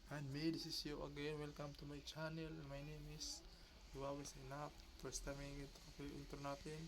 And me, this is you again. Welcome to my channel. My name is Huawei Sinap. First time yung intro natin.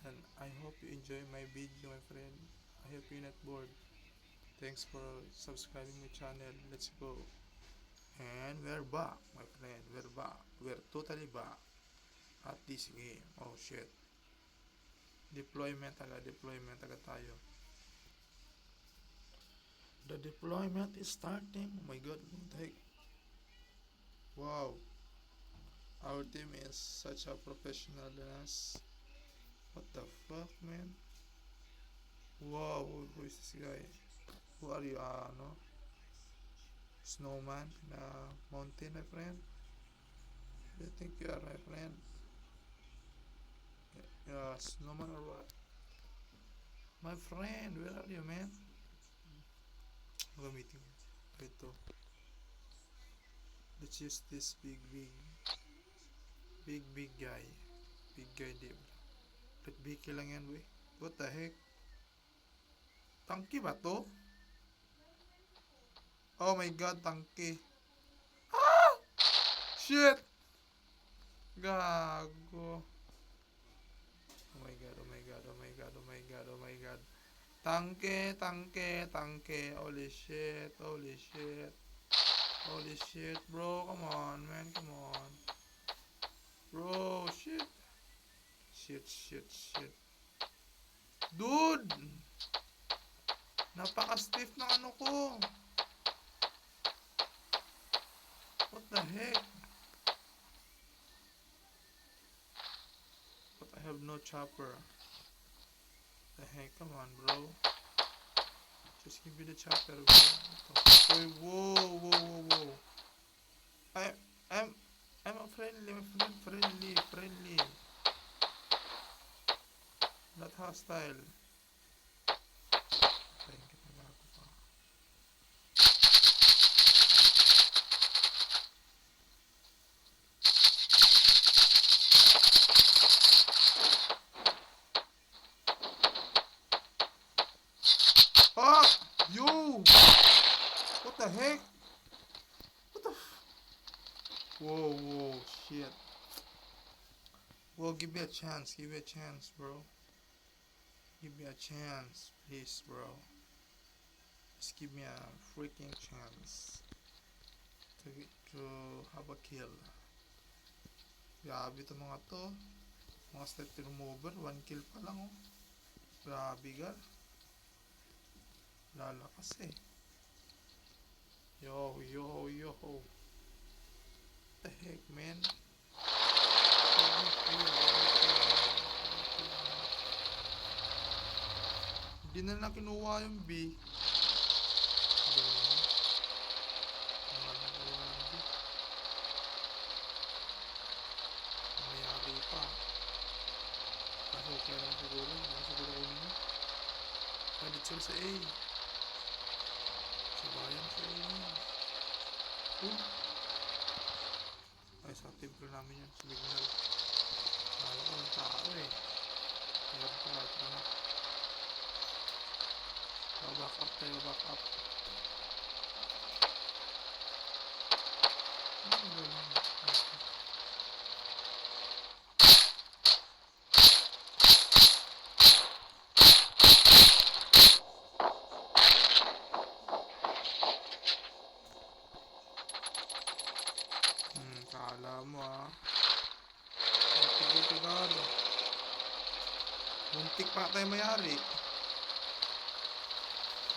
And I hope you enjoy my video, my friend. I hope you're not bored. Thanks for subscribing my channel. Let's go. And we're back, my friend. We're back. We're totally back at this game. Oh shit. Deployment agad tayo. The deployment is starting. Oh my god, what the heck? Wow. Our team is such a professionalness. What the fuck, man? Wow, who is this guy? Who are you? No? Snowman in a mountain, my friend? Do you think you are my friend? Yeah, snowman or what? My friend, where are you, man? Gamitin ko. Ito. Let's use this big guy. Big guy, di ba? Ba't biki lang yan, we? What the heck? Tangki ba to? Oh my god, tangki. Ah! Shit! Gago. Oh my god, oh my god, oh my god, oh my god, oh my god. Tangke. Holy shit, holy shit. Holy shit, bro. Come on, man, come on. Bro, shit. Shit. Dude! Napaka-stiff ng ano ko. What the heck? But I have no chopper. The heck, come on, bro. Just give me the chopper, bro. Hey, whoa. I, I'm a friendly, friendly. Not hostile. Thank you, bago pa. Ah! Yo! What the heck? What the Whoa, shit. Well, give me a chance, bro. Give me a chance, please, bro. Just give me a freaking chance to have a kill. Grabe to mga to. Mga step to remover, 1 kill pa lang, oh. Grabe ka. Lalakas eh. Yo. What the heck, man? Hindi na lang kinuha yung B. Mayari pa. Kaso kaya naman siguro. Siguro kunin mo. Palit sila sa A. Sabayan sa A niya. Ay, sa team ko namin yan. Signal. Kala ko ng tao eh. Hirap ka. Ito na. Back up tayo, back up. Kala mo Tigil-tigar. Muntik pa tayo mayari.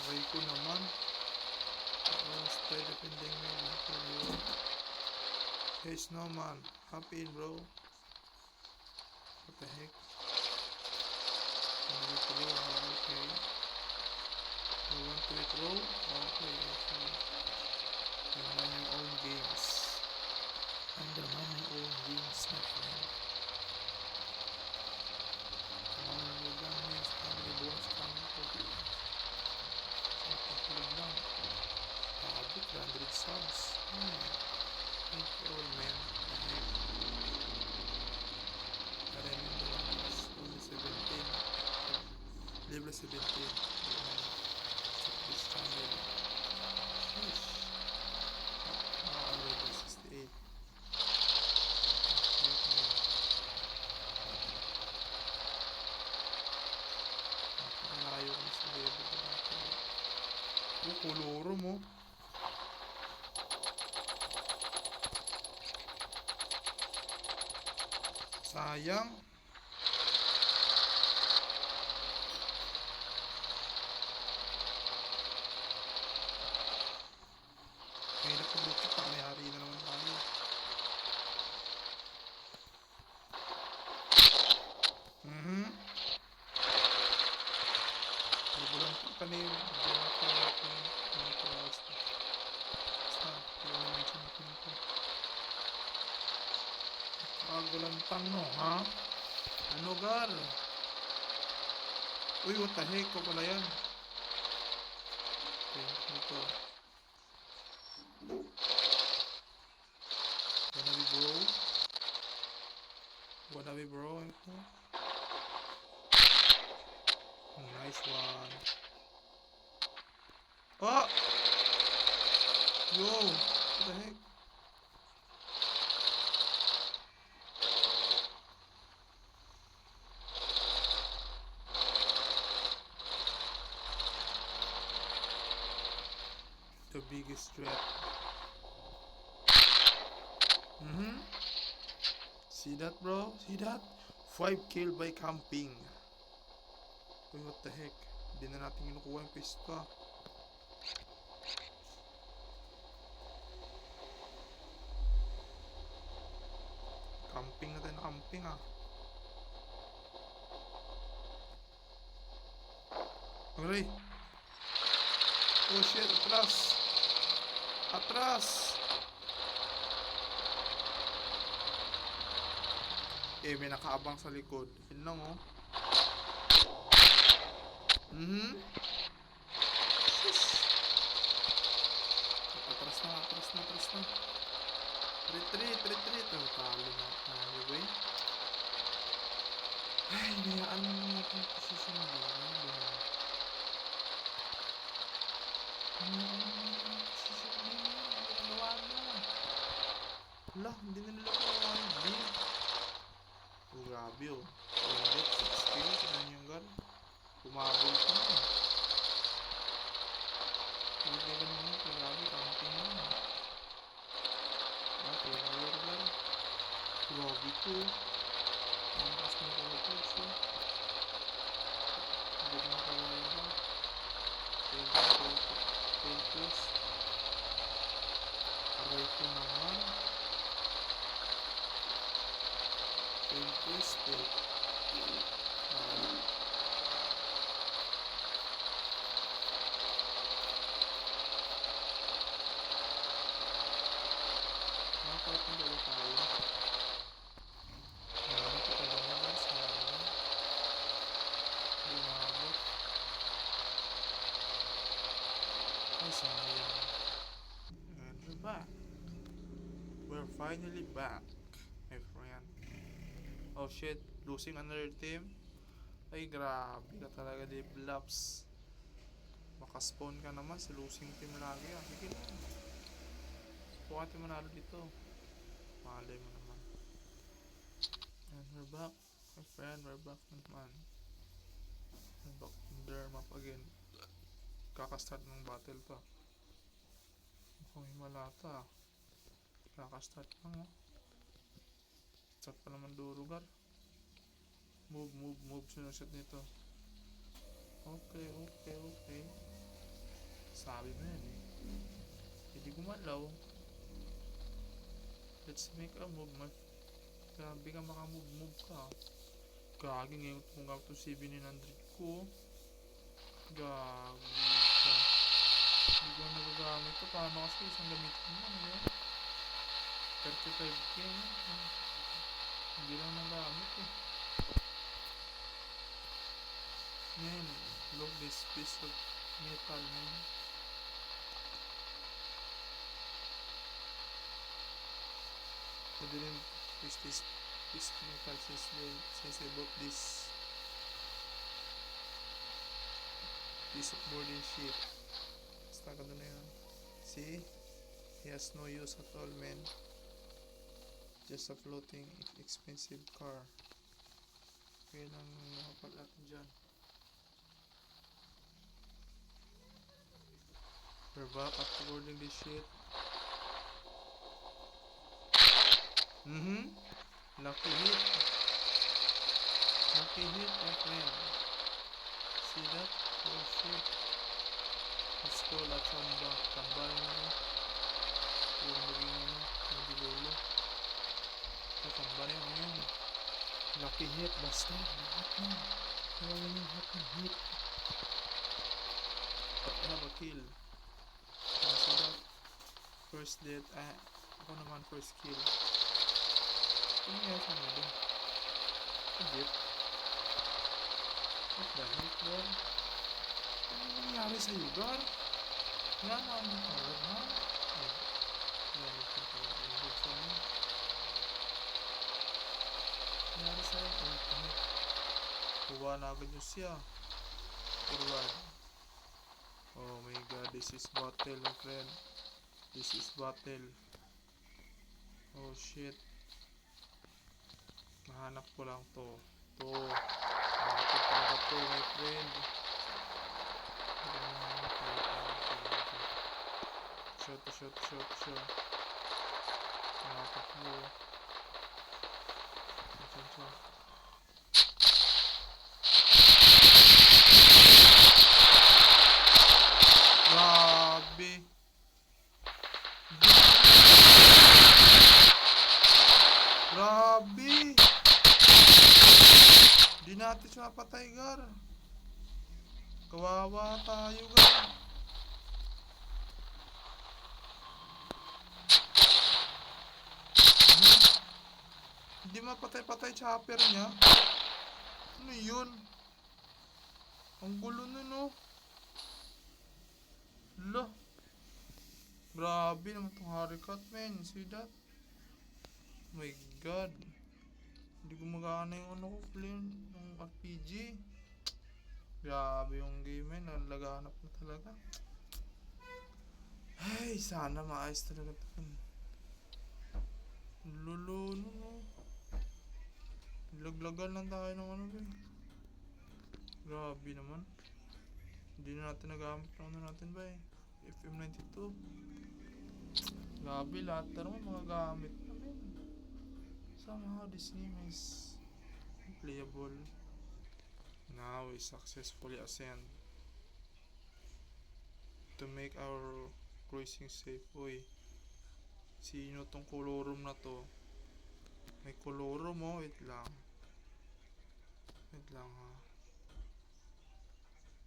Aray ko naman. Stay defending me. Hey, Snowman. Hop in, bro. What the heck? Okay. You want to throw? Okay. You mind your own games. Undermine my own games, my friend. Come on, we're done here. Family bonus coming for you. Tulog lang. 300 subs. Thank you all, man. The heck. I remember when I was only 17. Level 17. Check this channel. Sheesh. siguro mo. Sayang. May napabuti pa. May hari na naman tayo. Bulan pa na yun. Gulantang no, ha? Ano gar? Uy, what the heck ko pala yan? Okay, ito. Wanna be bro? Ito. Nice one. Oh! Yo! What the heck? The biggest threat. See that, bro? See that? 5 kill by camping. Uy, what the heck? Hindi na natin kinukuha yung pista. Camping na tayo na camping, ah. Okay. Oh shit, atras! Atras! Eh, may nakaabang sa likod. Yun lang, oh. Sus! Atras na. Retreat. Oh, talo na tayo, boy. Ay, nayaan mo natin yung position mo. Wala, hindi na nila kumawa yung build. Oh, grabe, oh. Ulit, 6 kills. Ano yung gun? Pumabol pa na. Ulit na ganun mo. Grabe, camping na. Ah, player gun. Grabe ko. Ang kas mo ko ito, so. Hindi ko makawala ba? 12 plus. Aray ko naman. 12 plus, 12. Nakapalit ng dala tayo. Ito pala na guys. Lumabot. Ay, sayang. And we're back. We're finally back, my friend. Oh shit, losing another team. Ay, grabe ka talaga, Deeplops. Makaspawn ka naman sa losing team lagi, ah. Sige lang. Kung natin manalo dito, malay mo naman. And we're back, my friend. We're back naman. We're back in their map again. Kakastart ng battle to. Mukhang himalata. Kakastart lang, oh. Start pa naman durugar. Move. Sinuset nito. Okay. Sabi mo yan, eh. Hindi gumalaw. Let's make a move, my. Grabe ka makamove ka. Gagi ngayon kung gawin to 700 ko. Gagi ka. Hindi ko nagagamit to. Paano kasi isang gamitin mo, eh. 35k. Hindi lang nagamit, eh. Man, look this piece of metal, man. I didn't use this piece of metal since I bought this piece of boarding sheet. Basta ka na yan. See? He has no use at all, man. Just a floating expensive car. Kaya lang nakapal natin dyan. We're back at recording this shit. Lucky hit. Lucky hit, my friend. See that? Oh shit. Let's go, La Chamba. Tambay mo. Huwag maging hindi lolo. Chamba na yun. Lucky hit, basta. Lahat na. Kailangan yung hot na hit. But I have a kill. See that? First death. Ako naman first kill. Ano nangyari sa mga doon? Hit. What the heck, bro? Ano nangyari sa lugar? Wala na ang power, ha? Wala na ang power. Nangyari sa ultimate. Kuha na agad nyo siya. Forward. Oh my god, this is battle, my friend. This is battle. Oh shit. Mahanap ko lang to. Bakit talaga to, my friend? Shot. Mahanap mo. Grabe. Grabe. Di natin siya mapatay, gar. Kawawa tayo, gar. Hindi mapatay-patay chopper niya. Ano yun? Ang gulo nun, no? Lo. Grabe naman itong Harikat, man. See that? Oh my god. Hindi gumagana yung ano ko, flame ng RPG. Grabe yung game, man. Nalaganap na talaga. Ay, sana maayos talaga ito. Lolo, no. Laglagan lang tayo ng ano, ba. Grabe naman. Hindi na natin nagamit ng ano natin, ba, FM92. Grabe, lahat na naman mga gamit namin. Somehow this game is playable. Now we successfully ascend to make our cruising safe. Uy, sino tong colorum na to? May colorum, oh. Wait lang ha.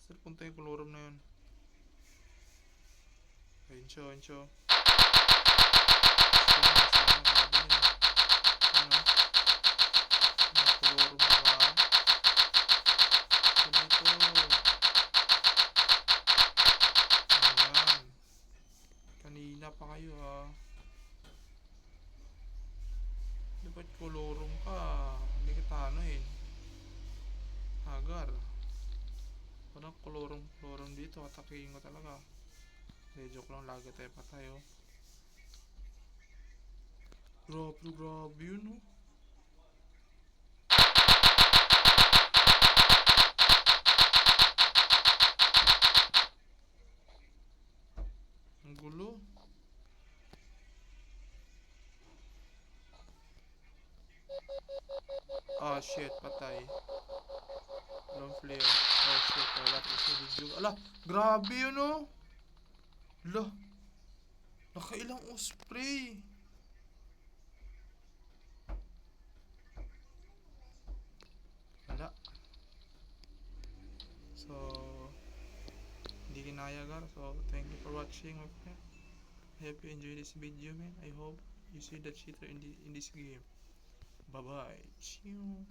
Saan punta yung colorum na yun? Ayun siya. Kanina pa kayo, ha. Dapat colorum ka. Hindi kita ano, Hagar. Walang colorum dito. Atakihin ko talaga. Joke lang, lagi tayo patay, oh. Grabe yun, oh. Ang gulo. Ah, shit, patay. Long flare. Oh shit, wala ko sa video. Ala, grabe yun, oh. Ala, nakailang osprey. Wala. So, hindi kinaya, gar. So, thank you for watching, my friend. I hope you enjoy this video, man. I hope you see the cheater in this game. Bye-bye. Chew.